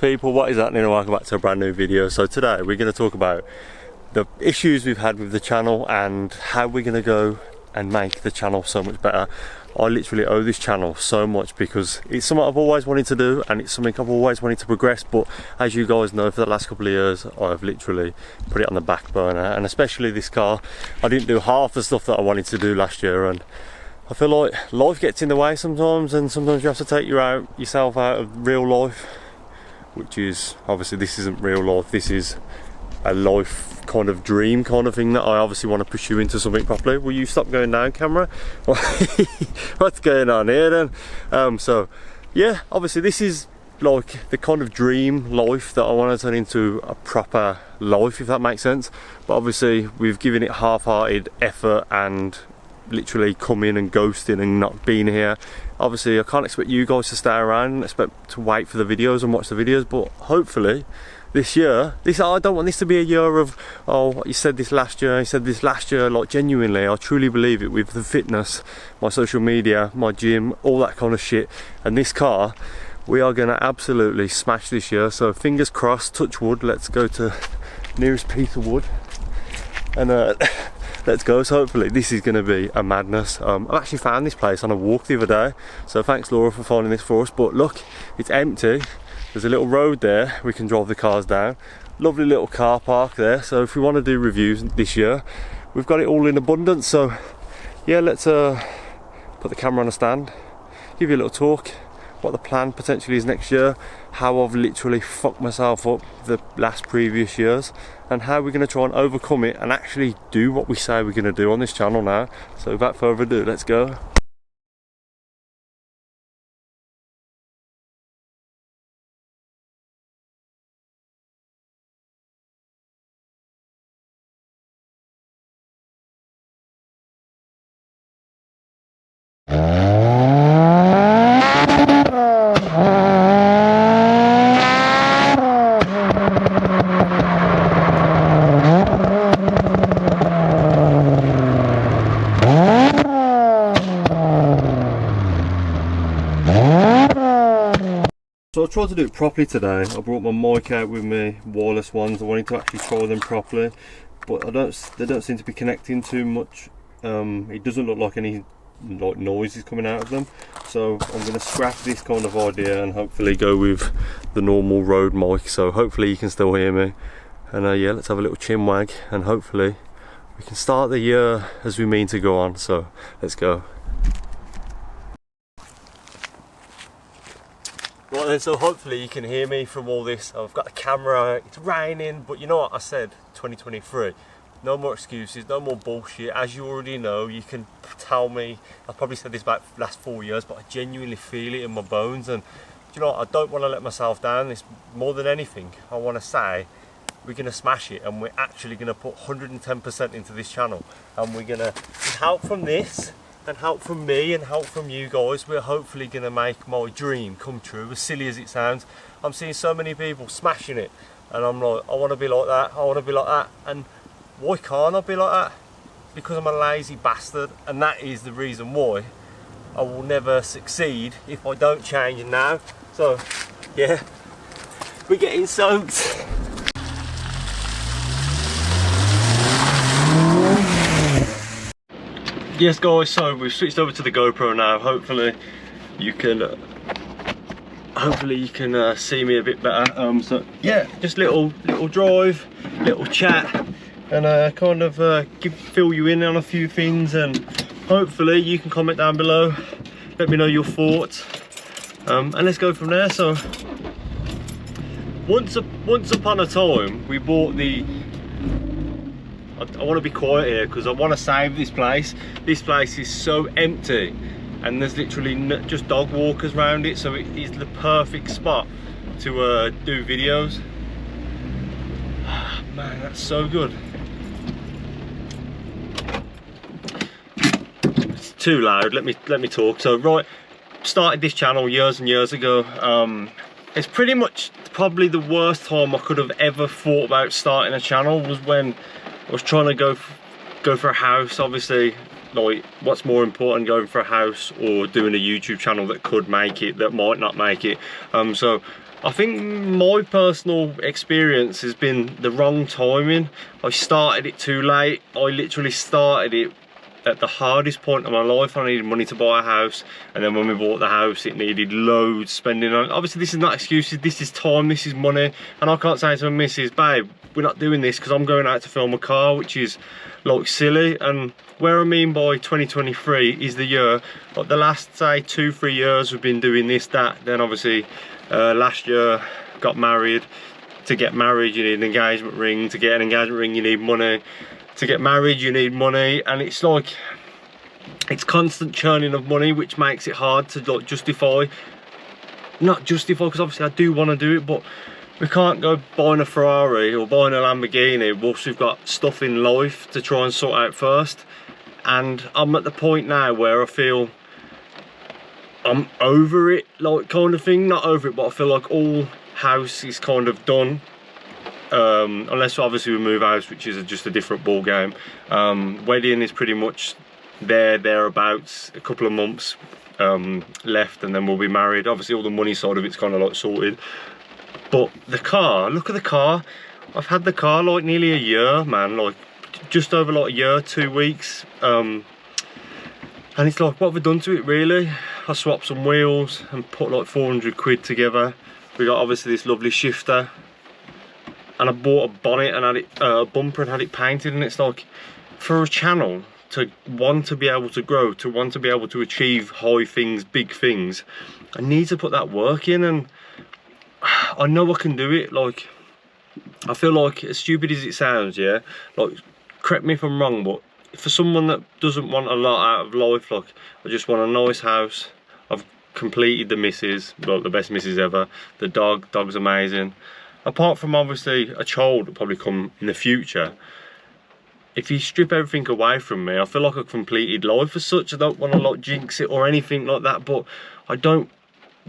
people, what is happening and welcome back to a brand new video. So today we're going to talk about the issues we've had with the channel and how we're going to go and make the channel so much better. I literally owe this channel so much because it's something I've always wanted to do and it's something I've always wanted to progress, but as you guys know, for the last couple of years I've literally put it on the back burner, and especially this car, I didn't do half the stuff that I wanted to do last year, and I feel like life gets in the way sometimes, and sometimes you have to take yourself out of real life, which is obviously, this isn't real life, this is a life kind of dream kind of thing that I obviously want to pursue into something properly. Will you stop going down, camera? What's going on here then? So yeah, obviously this is like the kind of dream life that I want to turn into a proper life, if that makes sense. But obviously we've given it half-hearted effort and literally coming and ghosting and not being here. Obviously I can't expect you guys to stay around and expect to wait for the videos and watch the videos, but hopefully this year, I don't want this to be a year of, oh, you said this last year, you said this last year. Like, genuinely, I truly believe it with the fitness, my social media, my gym, all that kind of shit, and this car, we are going to absolutely smash this year. So fingers crossed, touch wood, let's go to nearest piece of wood and let's go. So hopefully this is going to be a madness. I've actually found this place on a walk the other day, so thanks Laura for finding this for us. But look, it's empty. There's a little road there we can drive the cars down. Lovely little car park there. So if we want to do reviews this year, we've got it all in abundance. So yeah, let's put the camera on a stand, give you a little talk what the plan potentially is next year, how I've literally fucked myself up the last previous years, and how we're going to try and overcome it and actually do what we say we're going to do on this channel now. So without further ado, let's go. So I tried to do it properly today. I brought my mic out with me, wireless ones. I wanted to actually try them properly, but they don't seem to be connecting too much. It doesn't look like any noise is coming out of them. So I'm going to scrap this kind of idea and hopefully go with the normal road mic. So hopefully you can still hear me. And yeah, let's have a little chin wag and hopefully we can start the year as we mean to go on. So let's go. Right then, so hopefully you can hear me from all this. I've got the camera, it's raining, but you know what I said, 2023. No more excuses, no more bullshit. As you already know, you can tell me, I've probably said this about the last 4 years, but I genuinely feel it in my bones. And you know what, I don't want to let myself down. This more than anything, I want to say, we're going to smash it and we're actually going to put 110% into this channel. And we're going to, with help from this, and help from me and help from you guys, we're hopefully going to make my dream come true, as silly as it sounds. I'm seeing so many people smashing it and I'm like, I want to be like that, I want to be like that. And why can't I be like that? Because I'm a lazy bastard, and that is the reason why I will never succeed if I don't change now. So yeah, we're getting soaked. Yes guys, so we've switched over to the GoPro now. Hopefully you can see me a bit better. So yeah, just little drive, little chat, and kind of fill you in on a few things, and hopefully you can comment down below, let me know your thoughts, and let's go from there. So once upon a time we bought the, I want to be quiet here because I want to save this place. This place is so empty and there's literally just dog walkers around it, so it is the perfect spot to do videos. Man, that's so good. It's too loud, let me talk. So right, started this channel years and years ago. It's pretty much probably the worst time I could have ever thought about starting a channel was when I was trying to go for a house. Obviously, like, what's more important, going for a house or doing a YouTube channel that could make it, that might not make it? So I think my personal experience has been the wrong timing. I started it too late. I literally started it at the hardest point of my life. I needed money to buy a house, and then when we bought the house it needed loads spending on. Obviously this is not excuses, this is time, this is money, and I can't say to my missus, babe, we're not doing this because I'm going out to film a car, which is like silly. And where I mean by 2023 is the year, like the last say 2-3 years we've been doing this, that, then obviously last year got married. To get married you need an engagement ring, to get an engagement ring you need money, to get married you need money, and it's like, it's constant churning of money, which makes it hard to like justify, not justify, because obviously I do want to do it, but we can't go buying a Ferrari or buying a Lamborghini whilst we've got stuff in life to try and sort out first. And I'm at the point now where I feel I'm over it, like kind of thing, not over it, but I feel like all house is kind of done. Unless obviously we move house, which is just a different ball game. Wedding is pretty much thereabouts, a couple of months left, and then we'll be married. Obviously all the money side of it's kind of like sorted, but the car, look at the car. I've had the car like nearly a year, man, like just over like a year, 2 weeks, and it's like, what have we done to it really? I swapped some wheels and put like 400 quid together. We got obviously this lovely shifter, and I bought a bonnet and had it, a bumper, and had it painted. And it's like, for a channel to want to be able to grow, to want to be able to achieve high things, big things, I need to put that work in, and I know I can do it. Like, I feel like, as stupid as it sounds, yeah, like, correct me if I'm wrong, but for someone that doesn't want a lot out of life, like, I just want a nice house. I've completed the missus, like the best missus ever. The dog's amazing. Apart from obviously a child will probably come in the future. If you strip everything away from me, I feel like I've completed life as such. I don't want to like jinx it or anything like that, but I don't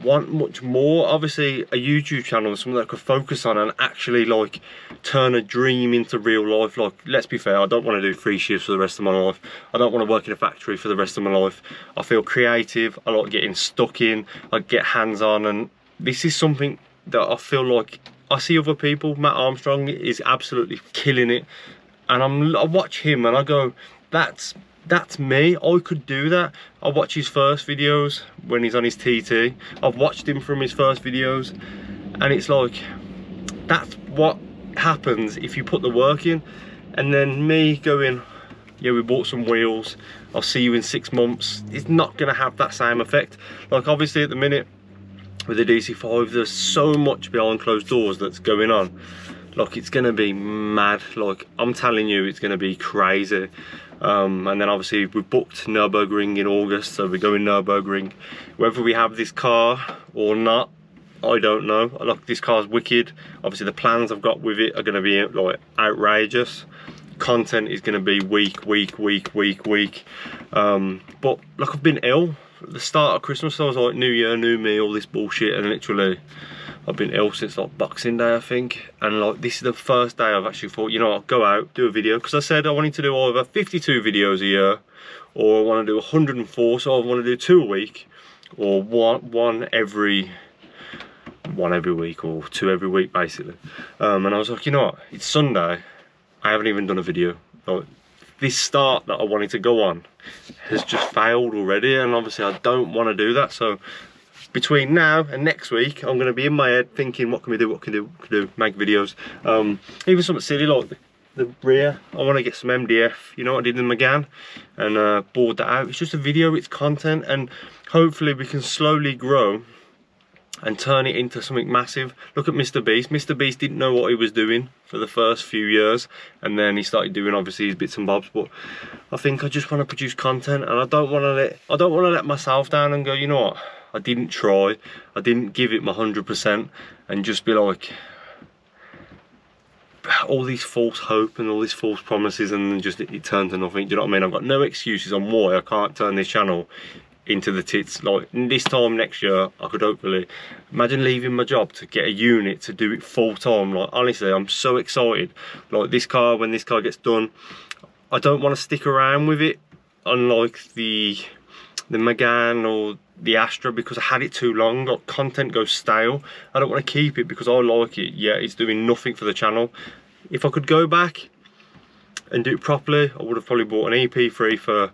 want much more. Obviously a YouTube channel is something that I could focus on and actually like turn a dream into real life. Like, let's be fair, I don't want to do 3 shifts for the rest of my life. I don't want to work in a factory for the rest of my life. I feel creative, I like getting stuck in, I get hands on, and this is something that I feel like I see other people. Matt Armstrong is absolutely killing it, and I watch him and I go, that's me, I could do that. I watch his first videos when he's on his TT. I've watched him from his first videos, and it's like, that's what happens if you put the work in. And then me going, yeah, we bought some wheels, I'll see you in 6 months, it's not gonna have that same effect. Like, obviously at the minute with the DC5 there's so much behind closed doors that's going on. Like, it's gonna be mad. Like, I'm telling you, it's gonna be crazy. And then obviously we booked Nürburgring in August, so we're going Nürburgring. Whether we have this car or not, I don't know. Like, this car's wicked. Obviously the plans I've got with it are gonna be like outrageous. Content is gonna be week. But like, I've been ill at the start of Christmas. So I was like, new year, new me, all this bullshit, and literally I've been ill since like Boxing Day, I think. And like, this is the first day I've actually thought, you know, I'll go out, do a video, because I said I wanted to do either 52 videos a year, or I want to do 104, so I want to do 2 a week, or one every week, or 2 every week basically. And I was like, you know what, it's Sunday, I haven't even done a video. Like, this start that I wanted to go on has just failed already, and obviously I don't want to do that. So between now and next week, I'm going to be in my head thinking, what can we do, what can we do, make videos. Even something silly like the rear. I want to get some MDF, you know what I did in McGann, and board that out. It's just a video, it's content, and hopefully we can slowly grow and turn it into something massive. Look at Mr. Beast. Mr. Beast didn't know what he was doing for the first few years, and then he started doing obviously his bits and bobs. But I think I just want to produce content, and I don't want to let myself down and go, you know what, I didn't try, I didn't give it my 100%, and just be like, all these false hope and all these false promises, and then just it turned to nothing. Do you know what I mean? I've got no excuses on why I can't turn this channel into the tits. Like, this time next year, I could hopefully, imagine leaving my job to get a unit to do it full time. Like, honestly, I'm so excited. Like, this car, when this car gets done, I don't want to stick around with it, unlike the Megane or the Astra because I had it too long. Like, content goes stale. I don't want to keep it because I like it. Yeah, it's doing nothing for the channel. If I could go back and do it properly, I would have probably bought an EP3 for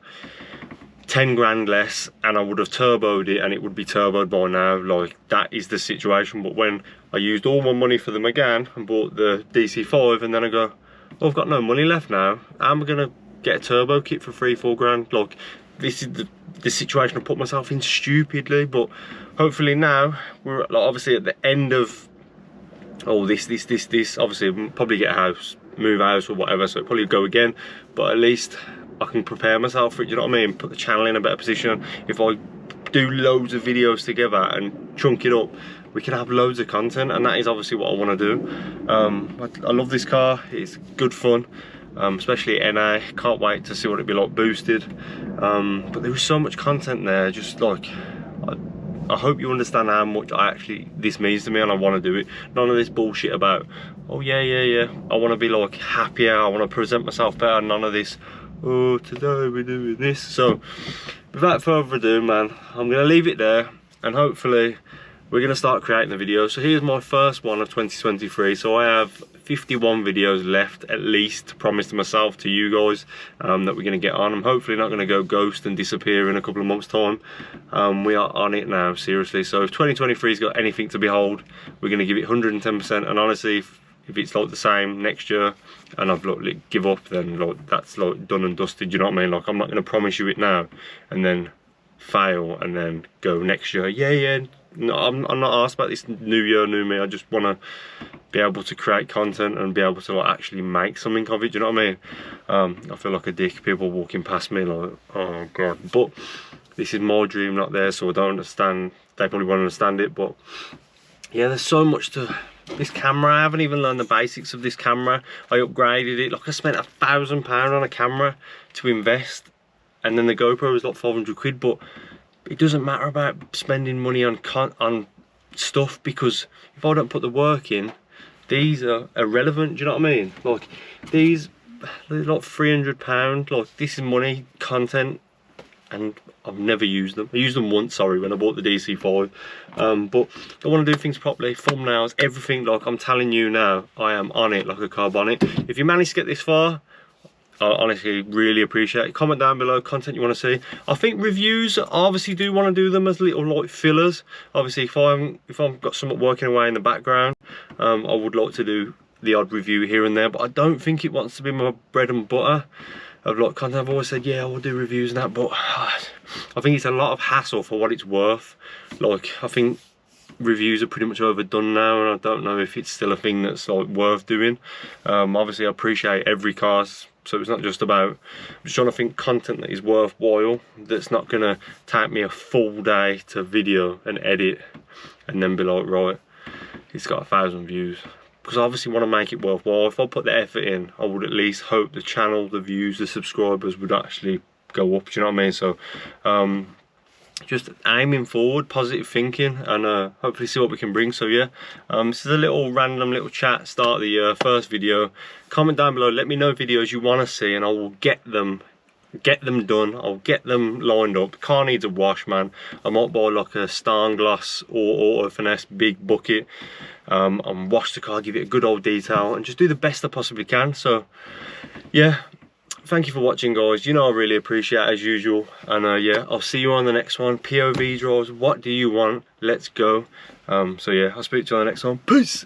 10 grand less, and I would have turboed it, and it would be turboed by now. Like, that is the situation. But when I used all my money for the Megane and bought the DC5, and then I go, oh, I've got no money left now, how am I gonna get a turbo kit for 3-4 grand? Like, this is the situation I put myself in stupidly. But hopefully now we're like, obviously at the end of this. Obviously I'll probably get a house, move house or whatever, so it'll probably go again, but at least I can prepare myself for it, you know what I mean? Put the channel in a better position. If I do loads of videos together and chunk it up, we can have loads of content, and that is obviously what I want to do. I love this car, it's good fun, especially at NA. Can't wait to see what it'd be like boosted. But there is so much content there, just like, I hope you understand how much this means to me, and I want to do it. None of this bullshit about, oh yeah, I want to be like happier, I want to present myself better. None of this, oh, today we're doing this. So without further ado, man, I'm gonna leave it there, and hopefully we're gonna start creating the videos. So here's my first one of 2023. So I have 51 videos left at least to promise to myself, to you guys, that we're gonna get on. I'm hopefully not gonna go ghost and disappear in a couple of months time. We are on it now, seriously. So if 2023's got anything to behold, we're gonna give it 110%. And honestly, if it's like the same next year and I've like give up, then like that's like done and dusted, you know what I mean? Like, I'm not gonna promise you it now and then fail and then go next year, yeah. No, I'm not asked about this new year, new me. I just want to be able to create content and be able to like actually make something of it, do you know what I mean? I feel like a dick, people walking past me like, oh god. But this is my dream, not theirs, so I don't understand. They probably won't understand it, but yeah, there's so much to this camera. I haven't even learned the basics of this camera. I upgraded it, like I spent £1,000 on a camera to invest, and then the GoPro was like 500 quid, but it doesn't matter about spending money on stuff, because if I don't put the work in, these are irrelevant, do you know what I mean? Like, they're like £300, like, this is money, content, and I've never used them. I used them once, sorry, when I bought the DC5. But I want to do things properly, thumbnails, everything. Like, I'm telling you now, I am on it like a car bonnet. If you manage to get this far, I honestly really appreciate it. Comment down below content you want to see. I think reviews, I obviously do want to do them as little like fillers. Obviously if I've got something working away in the background, I would like to do the odd review here and there, but I don't think it wants to be my bread and butter of like content. I've always said, yeah, I will do reviews and that, but I think it's a lot of hassle for what it's worth. Like, I think reviews are pretty much overdone now, and I don't know if it's still a thing that's like worth doing. Obviously I appreciate every car, so it's not just about, I'm just trying to think content that is worthwhile, that's not gonna take me a full day to video and edit and then be like, right, it's got 1,000 views. Because I obviously want to make it worthwhile. If I put the effort in, I would at least hope the channel, the views, the subscribers would actually go up, do you know what I mean? So just aiming forward, positive thinking, and hopefully see what we can bring. So yeah, this is a little random little chat, start of the year, first video. Comment down below, let me know videos you want to see, and I will get them done. I'll get them lined up. Car needs a wash, man. I might buy like a Starnglass or Auto Finesse big bucket, and wash the car, give it a good old detail, and just do the best I possibly can. So yeah, thank you for watching, guys. You know I really appreciate it as usual, and yeah, I'll see you on the next one. POV draws, what do you want? Let's go. So yeah, I'll speak to you on the next one. Peace.